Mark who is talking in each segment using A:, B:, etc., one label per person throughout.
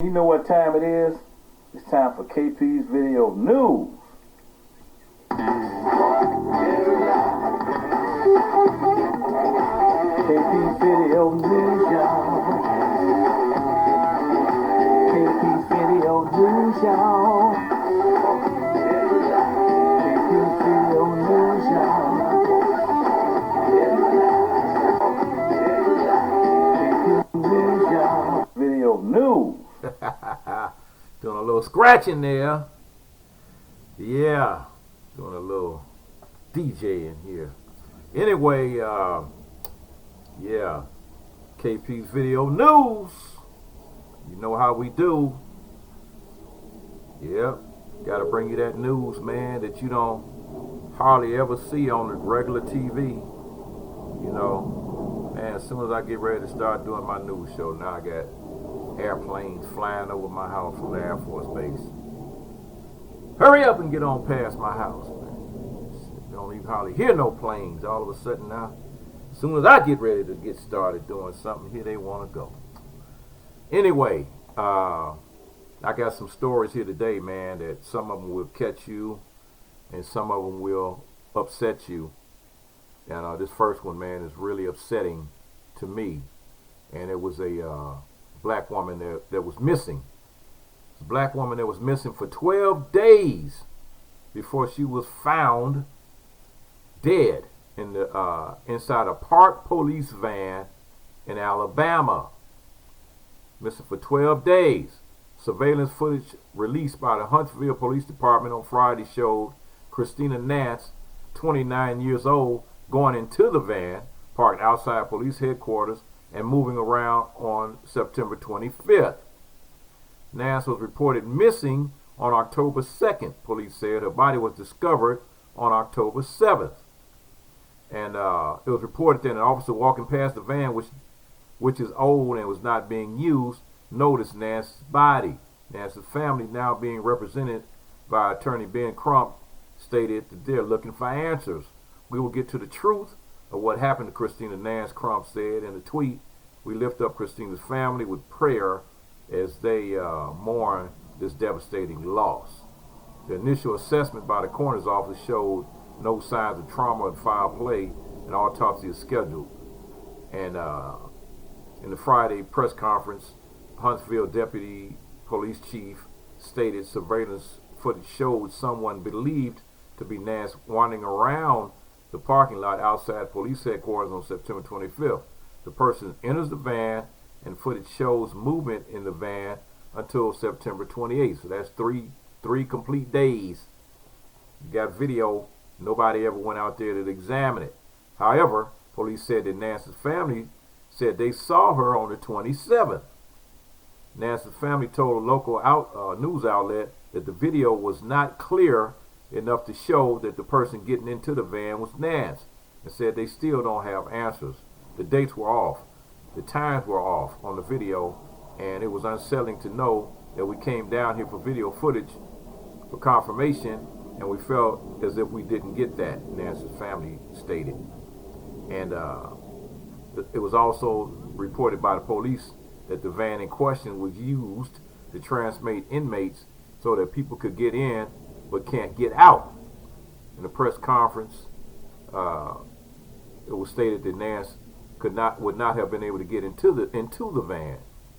A: You know what time it is? It's time for KP's Video News. KP's Video News, y'all. KP's Video News, y'all. KP's Video News, y'all. Video news.
B: Doing a little scratching there. Yeah. Doing a little DJ in here. Anyway, yeah. KP's Video News. You know how we do. Yep. Gotta bring you that news, man, that you don't hardly ever see on the regular TV. You know. Man, as soon as I get ready to start doing my news show, now I got airplanes flying over my house from the Air Force Base. Hurry up and get on past my house, man. You don't even hardly hear no planes all of a sudden now. As soon as I get ready to get started doing something, here they want to go. Anyway, I got some stories here today, man, that some of them will catch you and some of them will upset you. And this first one, man, is really upsetting to me. And it was a black woman that was missing. A black woman that was missing for 12 days before she was found dead in the inside a parked police van in Alabama. Missing for 12 days. Surveillance footage released by the Huntsville Police Department on Friday showed Christina Nance, 29 years old, going into the van, parked outside police headquarters, and moving around on September 25th. Nance was reported missing on October 2nd, police said. Her body was discovered on October 7th. And it was reported that an officer walking past the van, which is old and was not being used, noticed Nance's body. Nance's family, now being represented by attorney Ben Crump, stated that they're looking for answers. We will get to the truth of what happened to Christina Nance, Crump said in a tweet. We lift up Christina's family with prayer as they mourn this devastating loss. The initial assessment by the coroner's office showed no signs of trauma or foul play, and autopsy is scheduled. And in the Friday press conference, Huntsville Deputy Police Chief stated surveillance footage showed someone believed to be Nance wandering around the parking lot outside police headquarters on September 25th. The person enters the van and footage shows movement in the van until September 28th. So that's three complete days. You got video. Nobody ever went out there to examine it. However, police said that Nance's family said they saw her on the 27th. Nance's family told a local news outlet that the video was not clear enough to show that the person getting into the van was Nance, and said they still don't have answers. The dates were off. The times were off on the video, and it was unsettling to know that we came down here for video footage for confirmation, and we felt as if we didn't get that, Nance's family stated. And it was also reported by the police that the van in question was used to transmit inmates so that people could get in but can't get out. In the press conference, it was stated that Nance would not have been able to get into the van.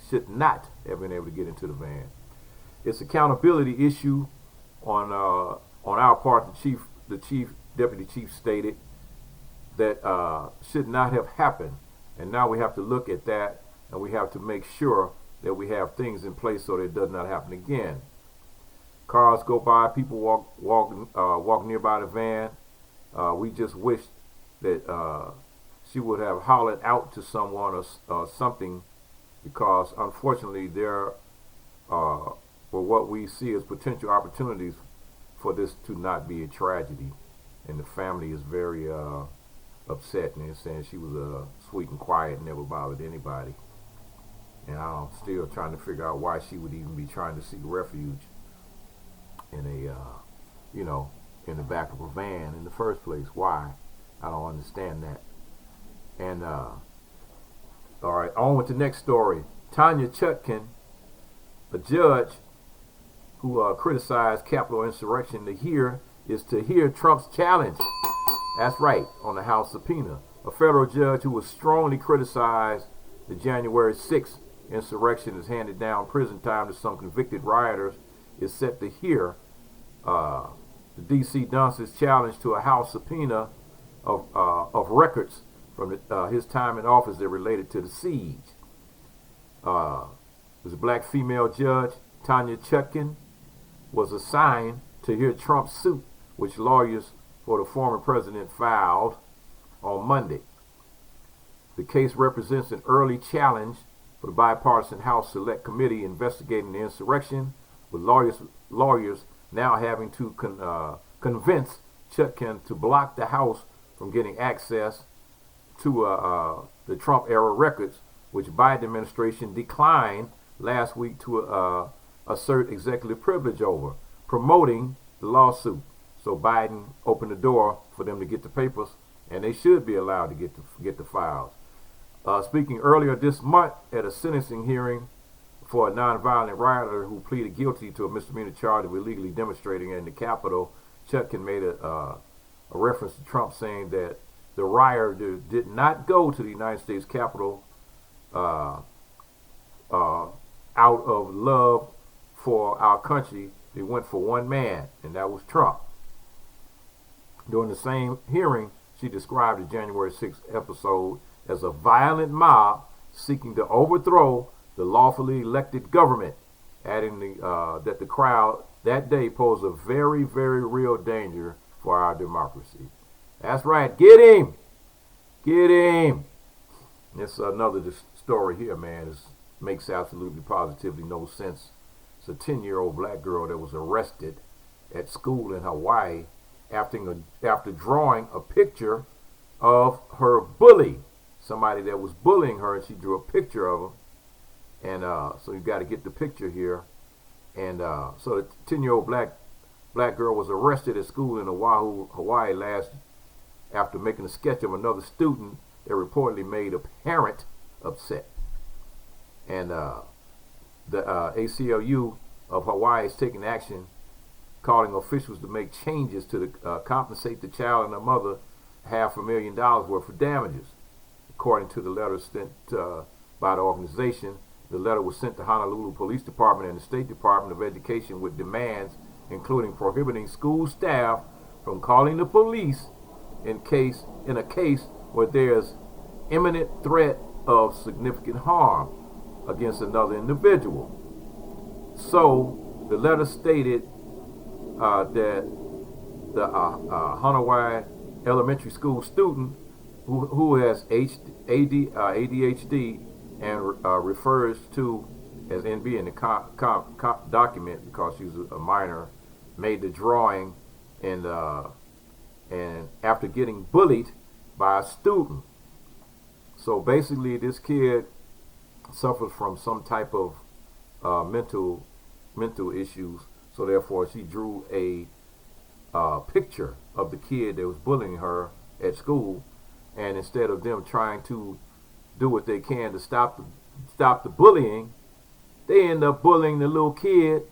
B: Should not have been able to get into the van. It's accountability issue on our part. The deputy chief stated that should not have happened, and now we have to look at that, and we have to make sure that we have things in place so that it does not happen again. Cars go by, people walk nearby the van. We just wish that she would have hollered out to someone or something, because unfortunately there for what we see as potential opportunities for this to not be a tragedy. And the family is very upset, and they're saying she was sweet and quiet, never bothered anybody. And I'm still trying to figure out why she would even be trying to seek refuge in a, in the back of a van in the first place. Why? I don't understand that. And all right, on with the next story. Tanya Chutkin a judge who criticized Capitol insurrection to hear Trump's challenge. That's right, on the House subpoena. A federal judge who was strongly criticized the January 6th insurrection has handed down prison time to some convicted rioters is set to hear the D.C. dunce's challenge to a House subpoena of records from his time in office that related to the siege. There's a black female judge, Tanya Chutkin, was assigned to hear Trump's suit, which lawyers for the former president filed on Monday. The case represents an early challenge for the bipartisan House Select Committee investigating the insurrection, with lawyers now having to convince Chutkin to block the House from getting access to the Trump-era records, which Biden administration declined last week to assert executive privilege over, promoting the lawsuit. So Biden opened the door for them to get the papers, and they should be allowed to get the files. Speaking earlier this month at a sentencing hearing for a nonviolent rioter who pleaded guilty to a misdemeanor charge of illegally demonstrating in the Capitol, Chutkin made a reference to Trump, saying that the rioter did not go to the United States Capitol out of love for our country. They went for one man, and that was Trump. During the same hearing, she described the January 6th episode as a violent mob seeking to overthrow the lawfully elected government, adding that the crowd that day posed a very, very real danger for our democracy. That's right. Get him! Get him! It's another story here, man. It makes absolutely positively no sense. It's a 10-year-old black girl that was arrested at school in Hawaii after drawing a picture of her bully, somebody that was bullying her, and she drew a picture of him. And so you got to get the picture here. And so the 10-year-old black girl was arrested at school in Oahu, Hawaii after making a sketch of another student that reportedly made a parent upset. And the ACLU of Hawaii is taking action, calling officials to make changes to compensate the child and the mother $500,000 worth of damages. According to the letter sent by the organization, the letter was sent to Honolulu Police Department and the State Department of Education with demands including prohibiting school staff from calling the police in a case where there's imminent threat of significant harm against another individual. So the letter stated that the Hawaii elementary school student who has ADHD and refers to as NB in the document because she's a minor, made the drawing and after getting bullied by a student. So basically this kid suffers from some type of mental issues, so therefore she drew a picture of the kid that was bullying her at school, and instead of them trying to do what they can to stop the bullying, they end up bullying the little kid,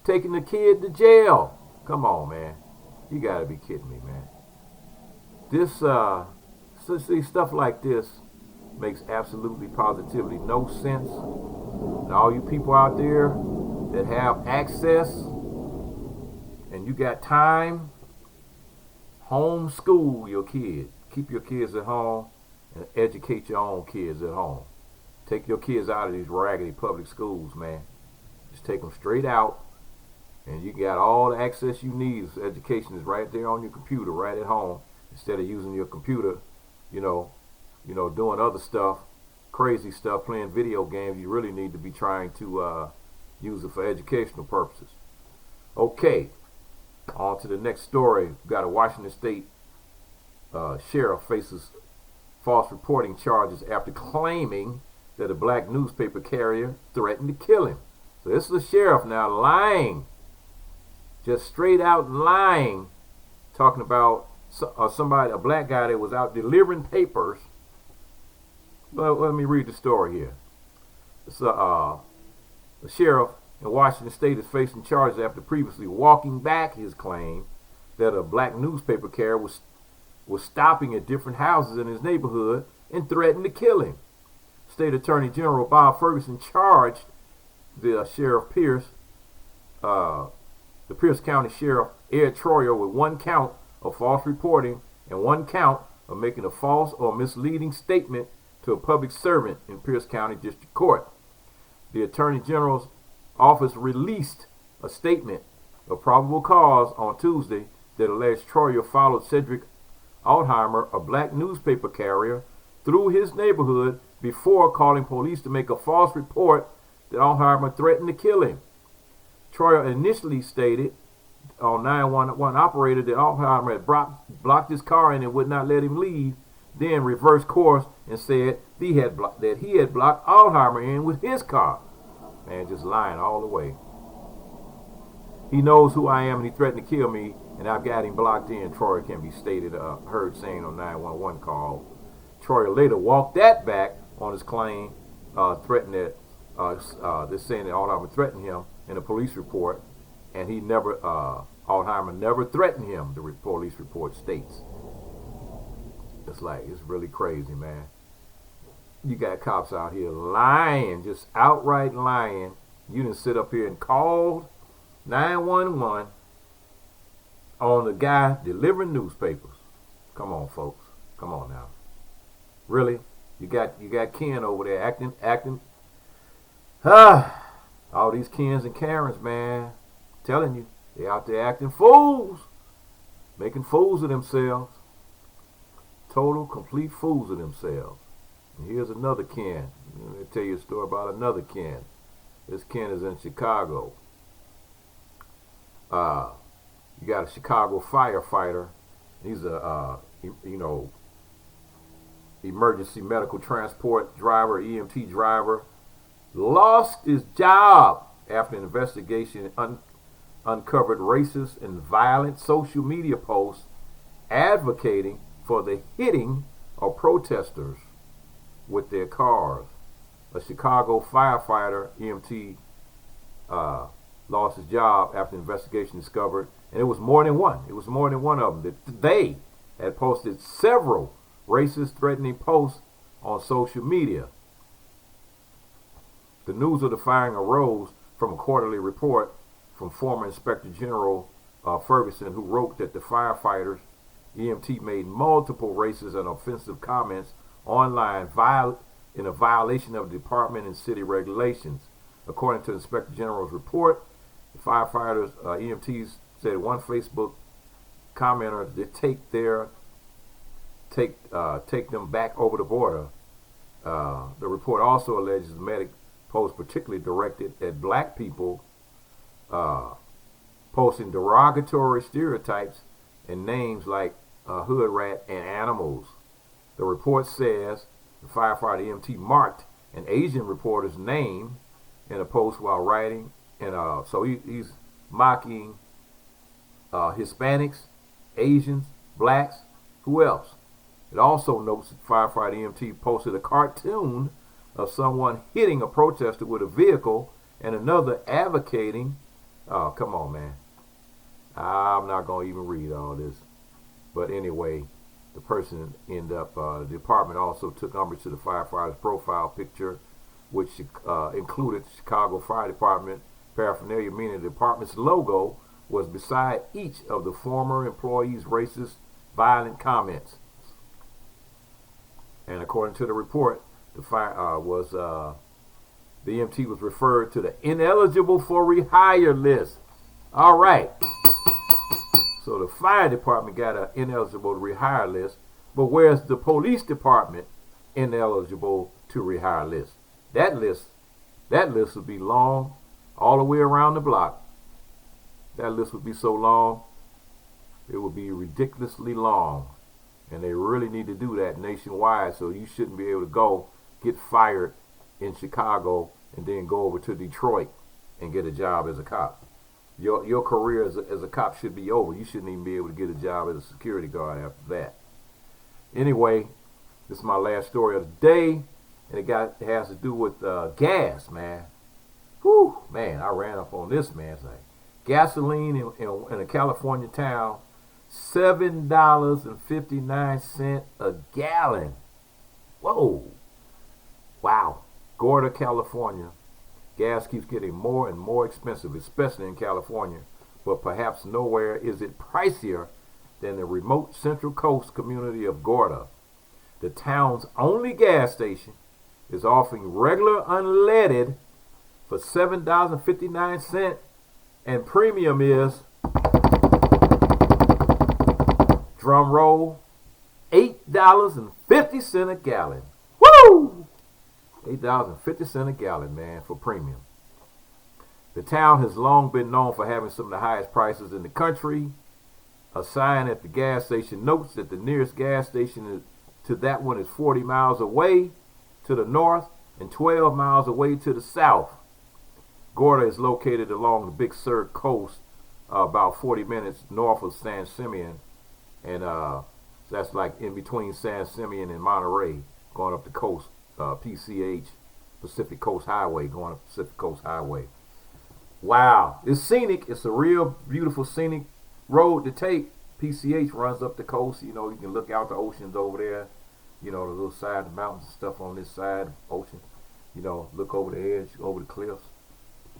B: taking the kid to jail. Come on, man. You gotta be kidding me, man. This stuff like this makes absolutely positively no sense. And all you people out there that have access and you got time, homeschool your kids. Keep your kids at home and educate your own kids at home. Take your kids out of these raggedy public schools, man. Just take them straight out, and you got all the access you need. Education is right there on your computer, right at home. Instead of using your computer, doing other stuff, crazy stuff, playing video games, you really need to be trying to use it for educational purposes. Okay, on to the next story. We've got a Washington State sheriff faces false reporting charges after claiming that a black newspaper carrier threatened to kill him. So this is the sheriff now lying, just straight out lying, talking about a black guy that was out delivering papers. Well, let me read the story here. It's the sheriff in Washington State is facing charges after previously walking back his claim that a black newspaper carrier was stopping at different houses in his neighborhood and threatened to kill him. State Attorney General Bob Ferguson charged the Pierce County Sheriff Ed Troyer with 1 count of false reporting and 1 count of making a false or misleading statement to a public servant in Pierce County District Court. The Attorney General's office released a statement of probable cause on Tuesday that alleged Troyer followed Cedric Altheimer, a black newspaper carrier, through his neighborhood before calling police to make a false report that Altheimer threatened to kill him. Troyer initially stated on 911 operator that Altheimer had blocked his car in and would not let him leave, then reversed course and said that he had blocked Altheimer in with his car. Man, just lying all the way. He knows who I am and he threatened to kill me, and I've got him blocked in, Troyer can be heard saying on 911 call. Troyer later walked that back on his claim, threatened that, they're saying that Altheimer threatened him in a police report, and he never, Altheimer never threatened him, the police report states. It's really crazy, man. You got cops out here lying, just outright lying. You didn't sit up here and called 911 on the guy delivering newspapers. Come on, folks. Come on now. Really? You got Ken over there acting. All these Kens and Karens, man. Telling you, they out there acting fools. Making fools of themselves. Total, complete fools of themselves. And here's another Ken. Let me tell you a story about another Ken. This Ken is in Chicago. You got a Chicago firefighter. He's a, emergency medical transport driver, EMT driver. Lost his job after an investigation uncovered racist and violent social media posts advocating for the hitting of protesters with their cars. A Chicago firefighter, EMT, lost his job after investigation discovered, and it was more than one. It was more than one of them. That they had posted several racist, threatening posts on social media. The news of the firing arose from a quarterly report from former Inspector General Ferguson, who wrote that the firefighters, EMT, made multiple racist and offensive comments online in a violation of department and city regulations. According to the Inspector General's report, the firefighters, EMTs, said one Facebook commenter to take them back over the border. The report also alleges the medic post particularly directed at black people, posting derogatory stereotypes and names like hood rat and animals. The report says the firefighter EMT marked an Asian reporter's name in a post while writing, and so he's mocking Hispanics, Asians, blacks, who else? It also notes that firefighter EMT posted a cartoon of someone hitting a protester with a vehicle and another advocating. Oh, come on, man. I'm not going to even read all this. But anyway, the person ended up, the department also took umbrage to the firefighter's profile picture, which included Chicago Fire Department paraphernalia, meaning the department's logo was beside each of the former employees' racist, violent comments. And according to the report, the EMT was referred to the ineligible for rehire list. All right. So the fire department got an ineligible to rehire list, but where's the police department ineligible to rehire list? That list would be long all the way around the block. That list would be so long, it would be ridiculously long. And they really need to do that nationwide, so you shouldn't be able to go get fired in Chicago and then go over to Detroit and get a job as a cop. Your career as a cop should be over. You shouldn't even be able to get a job as a security guard after that. Anyway, this is my last story of the day, and it has to do with gas, man. Whew, man, I ran up on this, man. It's like gasoline in a California town, $7.59 a gallon. Whoa. Wow. Gorda, California. Gas keeps getting more and more expensive, especially in California, but perhaps nowhere is it pricier than the remote Central Coast community of Gorda. The town's only gas station is offering regular unleaded for $7.59, and premium is, drum roll, $8.50 a gallon. Woo! $8.50 a gallon, man, for premium. The town has long been known for having some of the highest prices in the country. A sign at the gas station notes that the nearest gas station to that one is 40 miles away to the north and 12 miles away to the south. Gorda is located along the Big Sur coast, about 40 minutes north of San Simeon, and that's like in between San Simeon and Monterey, going up the coast, PCH, Pacific Coast Highway, going up Pacific Coast Highway. Wow, it's scenic. It's a real beautiful scenic road to take. PCH runs up the coast. You know, you can look out the oceans over there. You know, the little side of the mountains and stuff on this side, ocean. You know, look over the edge, over the cliffs.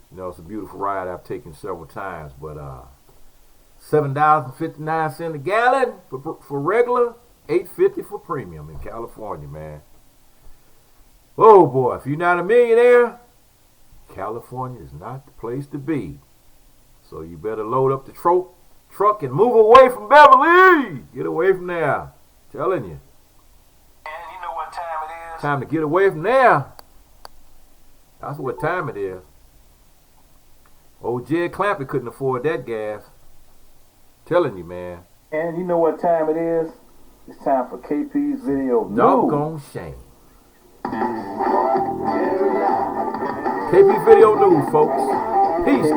B: You know, it's a beautiful ride I've taken several times. But $7.59 a gallon for regular, $8.50 for premium in California, man. Oh boy, if you're not a millionaire, California is not the place to be. So you better load up the truck and move away from Beverly. Get away from there. Telling you.
C: And you know what time it is?
B: Time to get away from there. That's what time it is. Old Jed Clampett couldn't afford that gas. Telling you, man.
A: And you know what time it is? It's time for KP's Video News.
B: Doggone shame. KP Video News, folks. Peace.